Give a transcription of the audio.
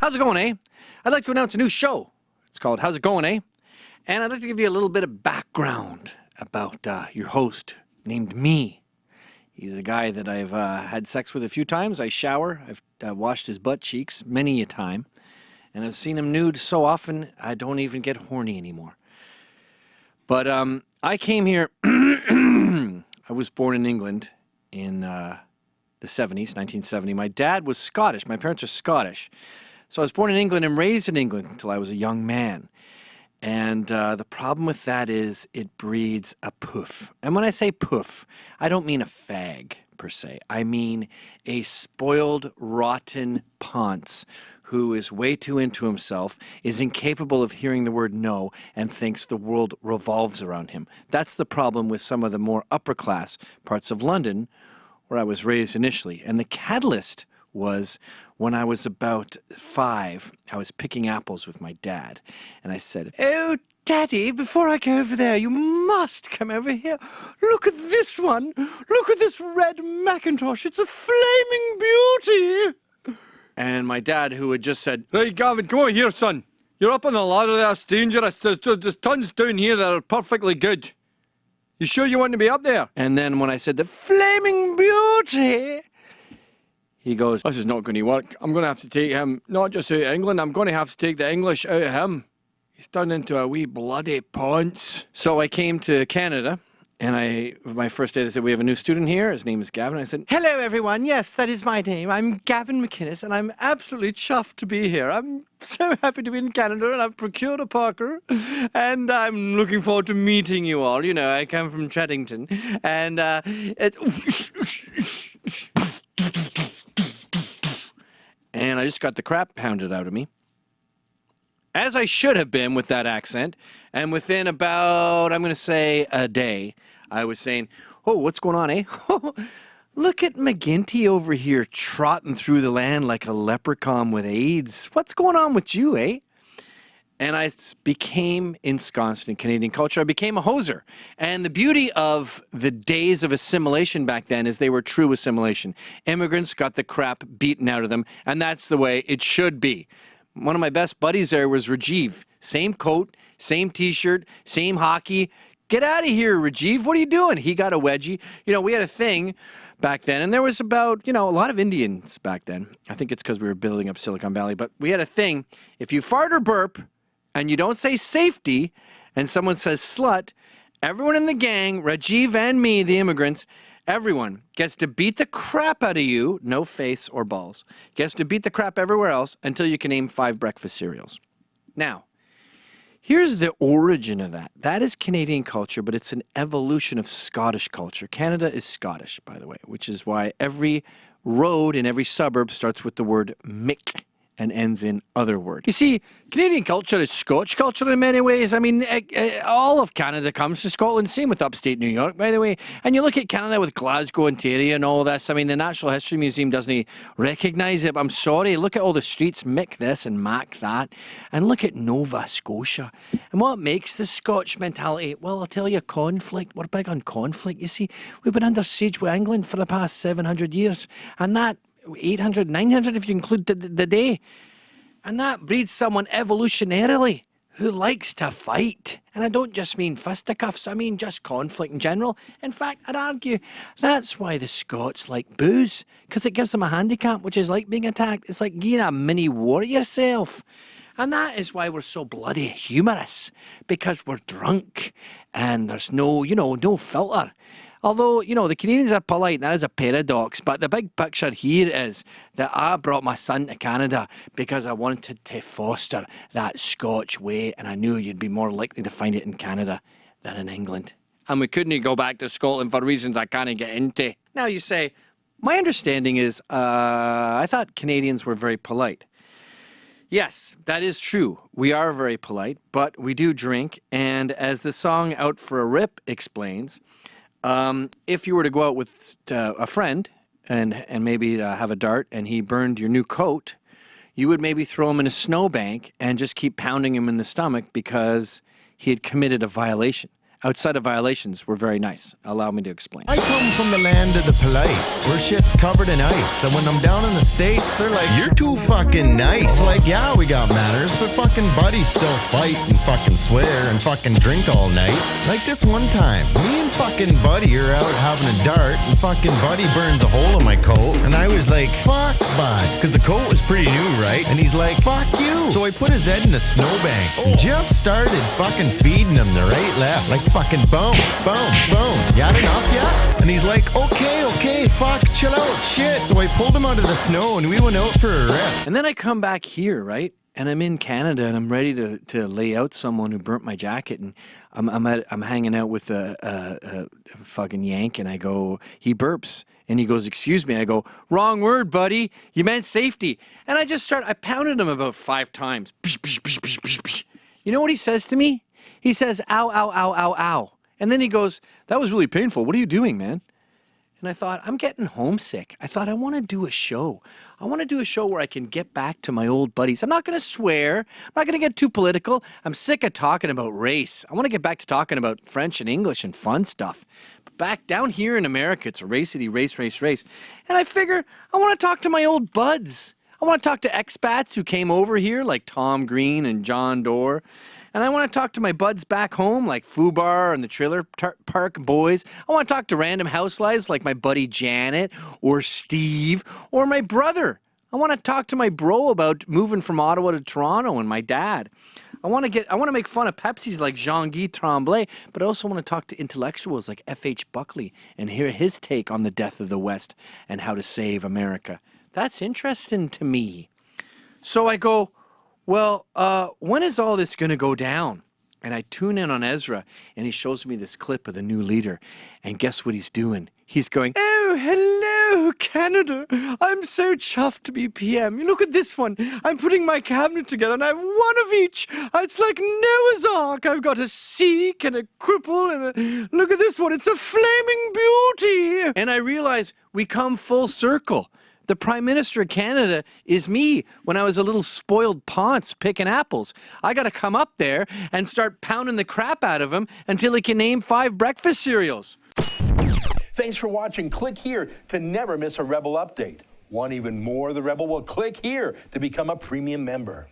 How's it going, eh? I'd like to announce a new show. It's called How's It Going, eh? And I'd like to give you a little bit of background about your host named me. He's a guy that I've had sex with a few times. I shower. I've washed his butt cheeks many a time. And I've seen him nude so often, I don't even get horny anymore. But I came here. I was born in England in the 70s, 1970. My dad was Scottish. My parents are Scottish. So I was born in England and raised in England until I was a young man. And the problem with that is it breeds a poof. And when I say poof, I don't mean a fag, per se. I mean a spoiled, rotten ponce who is way too into himself, is incapable of hearing the word no, and thinks the world revolves around him. That's the problem with some of the more upper-class parts of London where I was raised initially. And the catalyst was when I was about 5, I was picking apples with my dad. And I said, "Oh, Daddy, before I go over there, you must come over here. Look at this one. Look at this red Macintosh. It's a flaming beauty." And my dad, who had just said, "Right, Gavin, come over here, son. You're up on the ladder there. It's dangerous. There's tons down here that are perfectly good. You sure you want to be up there?" And then when I said, "The flaming beauty," he goes, "This is not going to work. I'm going to have to take him, not just out of England, I'm going to have to take the English out of him. He's turned into a wee bloody ponce." So I came to Canada, and my first day, they said, "We have a new student here. His name is Gavin." I said, "Hello, everyone. Yes, that is my name. I'm Gavin McInnes, and I'm absolutely chuffed to be here. I'm so happy to be in Canada, and I've procured a Parker, and I'm looking forward to meeting you all. You know, I come from Treddington, and and I just got the crap pounded out of me, as I should have been with that accent. And within about, I'm going to say, a day, I was saying, "Oh, what's going on, eh? Look at McGinty over here trotting through the land like a leprechaun with AIDS. What's going on with you, eh?" And I became ensconced in Canadian culture. I became a hoser. And the beauty of the days of assimilation back then is they were true assimilation. Immigrants got the crap beaten out of them, and that's the way it should be. One of my best buddies there was Rajiv. Same coat, same T-shirt, same hockey. "Get out of here, Rajiv. What are you doing?" He got a wedgie. You know, we had a thing back then, and there was about, a lot of Indians back then. I think it's because we were building up Silicon Valley, but we had a thing. If you fart or burp, and you don't say safety, and someone says slut, everyone in the gang, Rajiv and me, the immigrants, everyone gets to beat the crap out of you, no face or balls, gets to beat the crap everywhere else until you can name 5 breakfast cereals. Now, here's the origin of that. That is Canadian culture, but it's an evolution of Scottish culture. Canada is Scottish, by the way, which is why every road in every suburb starts with the word Mick and ends in other word. You see, Canadian culture is Scotch culture in many ways. I mean, all of Canada comes to Scotland, same with upstate New York, by the way. And you look at Canada with Glasgow, Ontario and all this. I mean, the Natural History Museum doesn't recognise it, but I'm sorry. Look at all the streets, Mick this and Mac that. And look at Nova Scotia. And what makes the Scotch mentality? Well, I'll tell you, conflict. We're big on conflict. You see, we've been under siege with England for the past 700 years. And that 800, 900 if you include the day. And that breeds someone evolutionarily who likes to fight. And I don't just mean fisticuffs, I mean just conflict in general. In fact, I'd argue that's why the Scots like booze, because it gives them a handicap, which is like being attacked. It's like getting a mini war yourself. And that is why we're so bloody humorous, because we're drunk and there's no, no filter. Although, the Canadians are polite, that is a paradox, but the big picture here is that I brought my son to Canada because I wanted to foster that Scotch way, and I knew you'd be more likely to find it in Canada than in England. And we couldn't go back to Scotland for reasons I can't get into. Now you say, my understanding is, I thought Canadians were very polite. Yes, that is true. We are very polite, but we do drink, and as the song Out for a Rip explains, if you were to go out with a friend and maybe have a dart and he burned your new coat, you would maybe throw him in a snowbank and just keep pounding him in the stomach because he had committed a violation. outside of violations, were very nice. Allow me to explain. I come from the land of the polite, where shit's covered in ice. So when I'm down in the States, they're like, you're too fucking nice. Like, yeah, we got manners, but fucking buddies still fight and fucking swear and fucking drink all night. Like this one time, me and fucking Buddy are out having a dart, and fucking Buddy burns a hole in my coat, and I was like, fuck Bud, because the coat was pretty new, right? And he's like, fuck you. So I put his head in a snowbank and just started fucking feeding him the right left, like fucking boom, boom, boom. Got enough yet? And he's like, okay, fuck, chill out, shit. So I pulled him out of the snow and we went out for a rip. And then I come back here, right? And I'm in Canada and I'm ready to lay out someone who burnt my jacket. And I'm hanging out with a fucking Yank, and I go, he burps. And he goes, excuse me. I go, wrong word, buddy. You meant safety. And I pounded him about 5 times. You know what he says to me? He says, ow, ow, ow, ow, ow. And then he goes, that was really painful. What are you doing, man? And I thought, I'm getting homesick. I thought, I want to do a show. I want to do a show where I can get back to my old buddies. I'm not going to swear. I'm not going to get too political. I'm sick of talking about race. I want to get back to talking about French and English and fun stuff. But back down here in America, it's a racity, race. And I figure I want to talk to my old buds. I want to talk to expats who came over here, like Tom Green and John Doerr. And I want to talk to my buds back home, like Fubar and the Trailer Park Boys. I want to talk to random housewives like my buddy Janet or Steve or my brother. I want to talk to my bro about moving from Ottawa to Toronto and my dad. I want to make fun of Pepsis like Jean-Guy Tremblay, but I also want to talk to intellectuals like F.H. Buckley and hear his take on the death of the West and how to save America. That's interesting to me. So I go, well, when is all this going to go down? And I tune in on Ezra, and he shows me this clip of the new leader. And guess what he's doing? He's going, oh, hello, Canada. I'm so chuffed to be PM. Look at this one. I'm putting my cabinet together, and I have one of each. It's like Noah's Ark. I've got a Sikh and a cripple, and look at this one. It's a flaming beauty. And I realize we come full circle. The Prime Minister of Canada is me when I was a little spoiled ponce picking apples. I got to come up there and start pounding the crap out of him until he can name 5 breakfast cereals. Thanks for watching. Click here to never miss a Rebel update. Want even more of the Rebel? Well, click here to become a premium member.